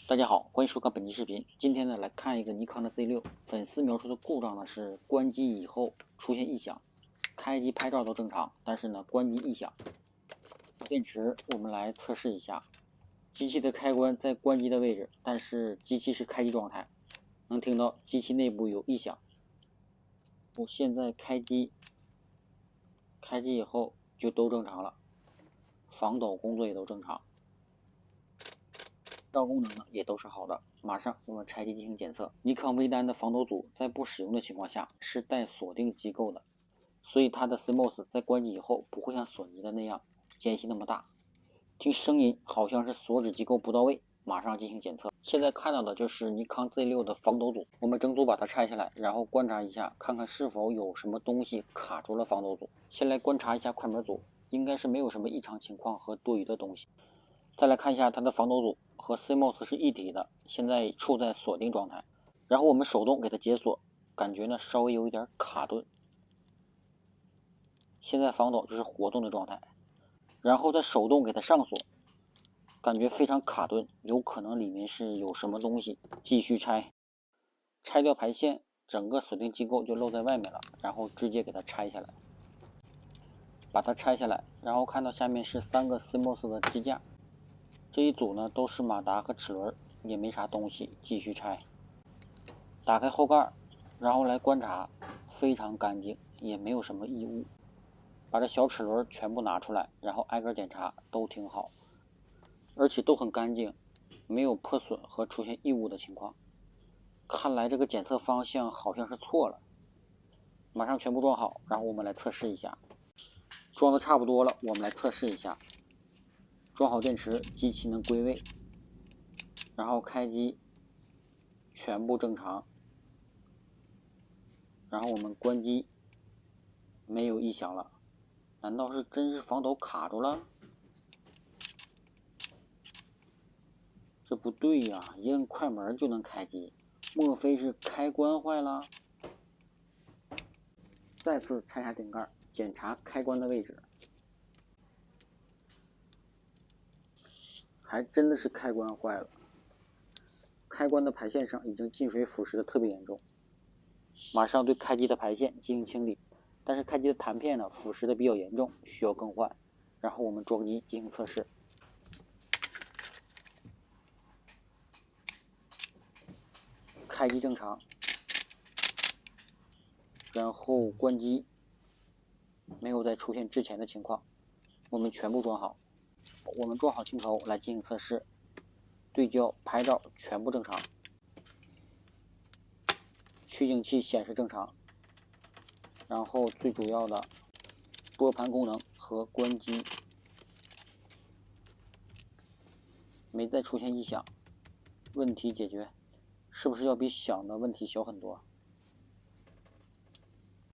大家好，欢迎收看本期视频。今天呢，来看一个尼康的 Z6，粉丝描述的故障呢是关机以后出现异响，开机拍照都正常，但是呢关机异响。电池我们来测试一下，机器的开关在关机的位置，但是机器是开机状态，能听到机器内部有异响。我现在开机以后就都正常了，防抖工作也都正常。照功能呢也都是好的，马上我们拆机进行检测。尼康微单的防抖组在不使用的情况下是带锁定机构的，所以它的 CMOS 在关机以后不会像索尼的那样间隙那么大。听声音好像是锁止机构不到位，马上进行检测。现在看到的就是尼康 Z6 的防抖组，我们整组把它拆下来，然后观察一下，看看是否有什么东西卡住了防抖组。先来观察一下快门组，应该是没有什么异常情况和多余的东西。再来看一下它的防抖组和 CMOS 是一体的，现在处在锁定状态。然后我们手动给它解锁，感觉呢稍微有一点卡顿。现在防抖就是活动的状态，然后再手动给它上锁，感觉非常卡顿，有可能里面是有什么东西。继续拆，拆掉排线，整个锁定机构就露在外面了，然后直接给它拆下来。把它拆下来，然后看到下面是3个 CMOS 的支架。这一组呢都是马达和齿轮，也没啥东西。继续拆，打开后盖，然后来观察，非常干净，也没有什么异物。把这小齿轮全部拿出来，然后挨个检查，都挺好，而且都很干净，没有破损和出现异物的情况。看来这个检测方向好像是错了。马上全部装好，然后我们来测试一下。装的差不多了，我们来测试一下。装好电池，机器能归位，然后开机，全部正常。然后我们关机，没有异响了。难道是真是防抖卡住了？这不对呀，一摁快门就能开机，莫非是开关坏了？再次拆下顶盖，检查开关的位置，还真的是开关坏了。开关的排线上已经进水腐蚀的特别严重，马上对开机的排线进行清理。但是开机的弹片呢，腐蚀的比较严重，需要更换。然后我们装机进行测试。开机正常，然后关机，没有再出现之前的情况。我们全部装好，我们装好镜头来进行测试。对焦、拍照全部正常，取景器显示正常。然后最主要的拨盘功能和关机没再出现异响，问题解决。是不是要比想的问题小很多？